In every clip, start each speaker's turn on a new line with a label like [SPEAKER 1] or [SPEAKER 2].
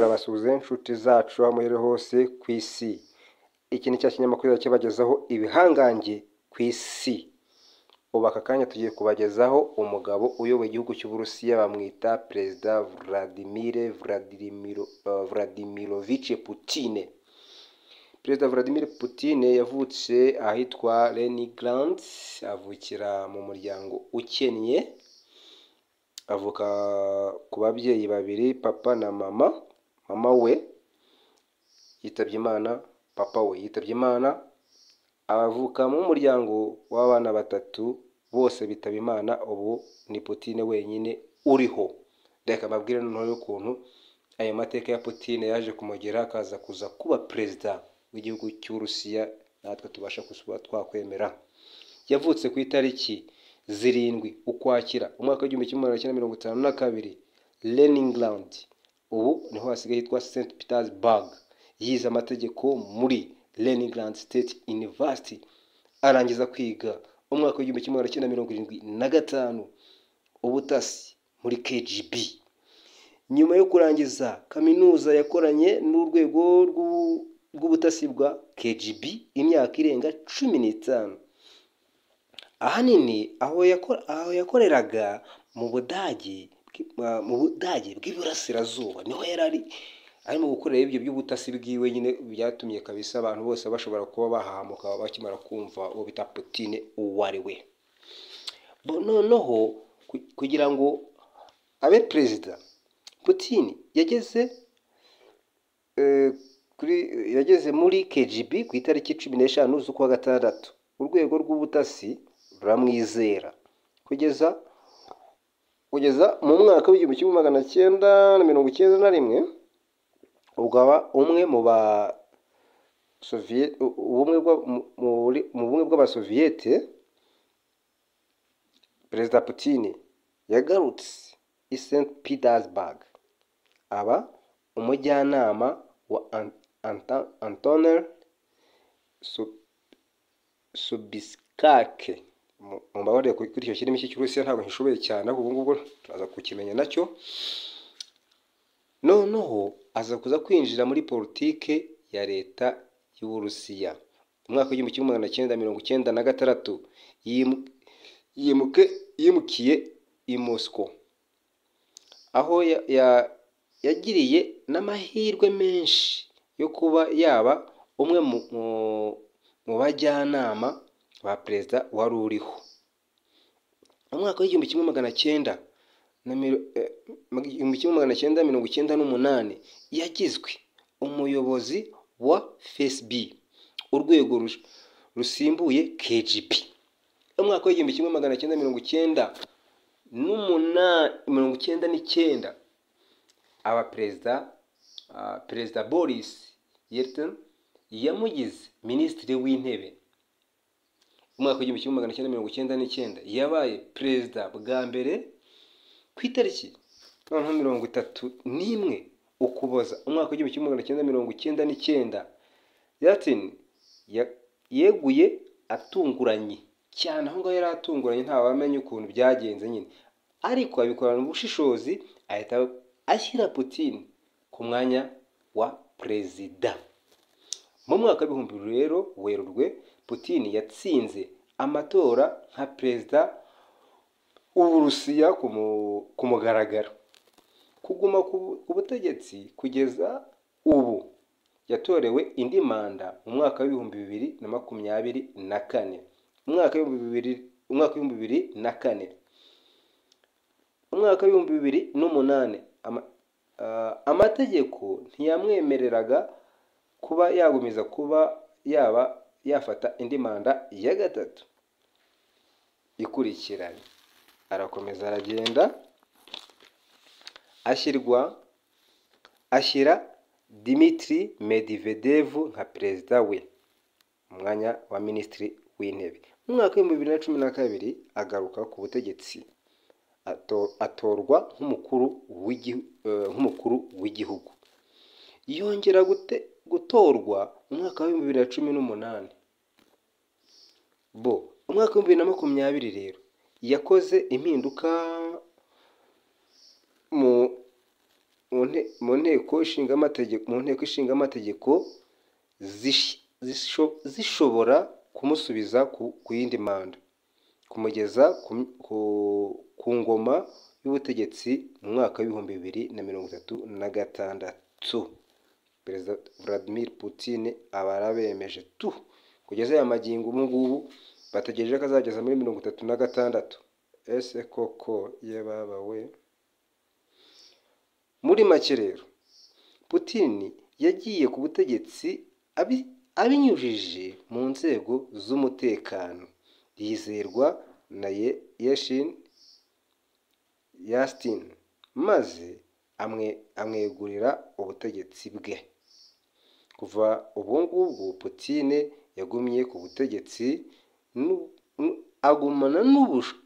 [SPEAKER 1] turabasuhuza inshuti zacu aho muhere hose ku isi. Iki ni cya kinyamakuru cyabagezaho ibihangange ku isi. Ubu aka kanya tugiye kubagezaho umugabo uyoboye igihugu cy'Uburusiya bamwita Perezida Vladimirovich Putin. Perezida Vladimir Putin yavutse ahitwa Leningrad, avukira mu muryango ukennye. Avuka ku babyeyi babiri, papa na mama. Mama we yitabye Imana, papa we yitabye Imana. Avuka mu muryango w'abana batatu, bose bitaba Imana. Ubu ni Putin wenyine uriho. Reka mbabwire noneho ukuntu ayo mateka ya Putin yaje kumugera akaza kuza kuba perezida w'igihugu cy'Uburusiya, natwe tubasha kuba twakwemera. Yavutse ku itariki 7 Ukwakira umwaka w'1952, Leningrad, ubu niho hasigaye hitwa St Petersburg. Yize amategeko muri Leningrad State University, arangiza kwiga umwaka w'1975 ubutasi muri KGB. Nyuma yo kurangiza kaminuza yakoranye n'urwego rw'ubutasi bwa KGB imyaka irenga 15. Ahanini aho yakoreraga mu Budage bw'iburasirazuba, niho yarari arimo gukorera ibyo by'ubutasi bwiwe nyine. Byatumye kabisa abantu bose bashobora kuba bahahamuka bakimara kumva uwo bita Putin uwo ari we. Noneho kugira ngo abe perezida, Putin yageze muri KGB ku itariki 15 z'ukwa gatandatu. Urwego rw'ubutasi ruramwizera kugeza mu mwaka w'1991, ubwo umwe mu bumwe bw'abasoviyete, Perezida Putin yagarutse i St Petersburg, aba umujyanama wa Antonel Sobchak. Mumbabarire kuri icyo kirimi cy'Uburusiya ntabwo ngishoboye cyane, ubu ngubu turaza kukimenya nacyo. Noneho aza kuza kwinjira muri politike ya leta y'Uburusiya. Umwaka w'1996 yimukiye i Moscow, aho yagiriye n'amahirwe menshi yo kuba yaba umwe mu bajyanama ba perezida wari uriho. Mu mwaka w'1998 yagizwe umuyobozi wa FSB, urwego rusimbuye KGB. Mu mwaka w'1999 aba perezida Boris Yeltsin yamugize minisitiri w'intebe. Mu mwaka w'1999 yabaye perezida bwa mbere ku itariki 31 Ukuboza umwaka w'1999. Yeltsin yeguye atunguranye cyane, aho ngaho yari atunguranye, nta wamenye ukuntu byagenze nyine, ariko abikorana ubushishozi ahita ashyira Putin ku mwanya wa perezida. Mu mwaka w'2000 rero Werurwe, Putin yatsinze amatora nka perezida w'Uburusiya ku mugaragaro. Kuguma ku butegetsi kugeza ubu, yatorewe indi manda mu mwaka w'2024. Mu mwaka w'2008 amategeko ntiyamwemereraga kuba yagumiza kuba yafata indi manda ya gatatu ikurikiranye. Arakomeza aragenda ashyira Dmitry Medvedev nka perezida we mu mwanya wa minisitiri w'intebe. Mu mwaka w'2012 agaruka ku butegetsi, atorwa nk'umukuru w'igihugu. Yongera gutorwa mu mwaka wa 2018. Umwaka wa 2020 rero yakoze impinduka mu nteko ishinga amategeko zishobora kumusubiza ku yindi manda, kumugeza ku ngoma y'ubutegetsi mu mwaka w'ibihumbi 2036. Perezida Vladimir Putin aba arabemeje kugeza aya magingo. Ubu ngubu bategereje ko azageza muri 36. Ese koko ye baba we. Muri make rero, Putin yagiye ku butegetsi abinyujije mu nzego z'umutekano, yizerwa na Yeltsin, maze amwegurira ubutegetsi bwe. Kuva ubu ngubu Putin yagumye ku butegetsi agumana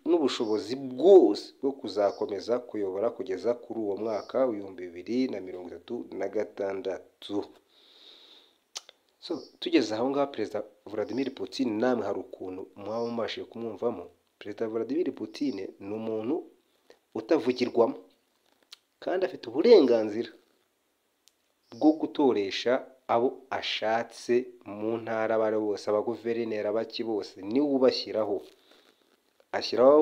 [SPEAKER 1] n'ubushobozi bwose bwo kuzakomeza kuyobora kugeza kuri uwo mwaka w'ibihumbi 2036. Tugeze aho ngaho, Perezida Vladimir Putin namwe hari ukuntu mwaba mubashije kumwumvamo. Perezida Vladimir Putin ni umuntu utavugirwamo kandi afite uburenganzira bwo gutoresha abo ashatse mu ntara abari bose, abaguverineri abaki bose niwe ubashyiraho. Ashyiraho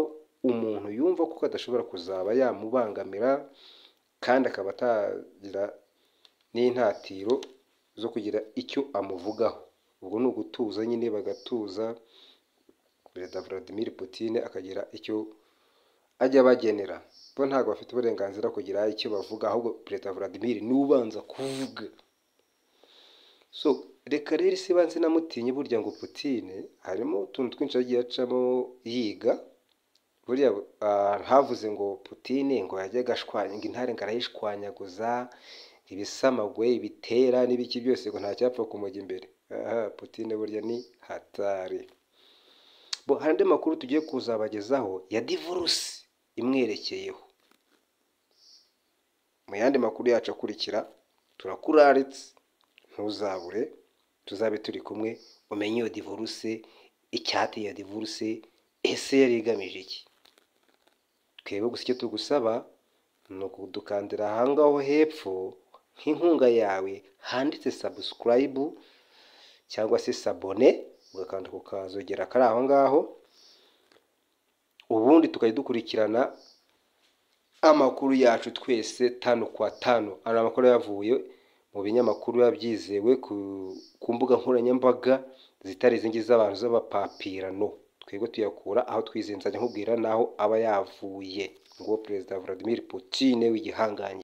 [SPEAKER 1] umuntu yumva kuko adashobora kuzaba yamubangamira kandi akaba atagira n'intatiro zo kugira icyo amuvugaho. Ubwo ni ugutuza nyine, bagatuza, Perezida Vladimir Putin akagira icyo ajya bagenera. Bo ntabwo bafite uburenganzira kugira icyo bavuga, ahubwo Perezida Vladimir niwe ubanza kuvuga. Reka rero isi banze namutinye, burya ngo Putin harimo utuntu twinshi agiye acamo yiga. Burya havuze ngo Putin ngo yajyaga ashwanya, ngo intare ngo arayishwanyaguza, ibisamagwe, ibitera n'ibiki byose ngo nta cyapfa kumujya imbere. Putin burya ni hatari. Hari andi makuru tugiye kuzabagezaho ya divorce imwerekeyeho. Mu yandi makuru yacu akurikira turakuraritse, ntuzabure, tuzabe turi kumwe umenye iyo divorce, icyateye iyo divorce, ese yari igamije iki. Twebwe gusa icyo tugusaba ni ukudukandira ahangaho hepfo nk'inkunga yawe handitse subscribe cyangwa se sabone, ugakanda kukazogera kari aho ngaho, ubundi tukajya dukurikirana amakuru yacu twese 5 kwa 5. Ari amakuru yavuye mu binyamakuru byizewe ku mbuga nkoranyambaga zitari izingi z'abantu z'abapapirano. Twebwe tuyakura aho twizenzanya, nkubwira naho aba yavuye. Ngo Perezida Vladimir Putin w'igihangange.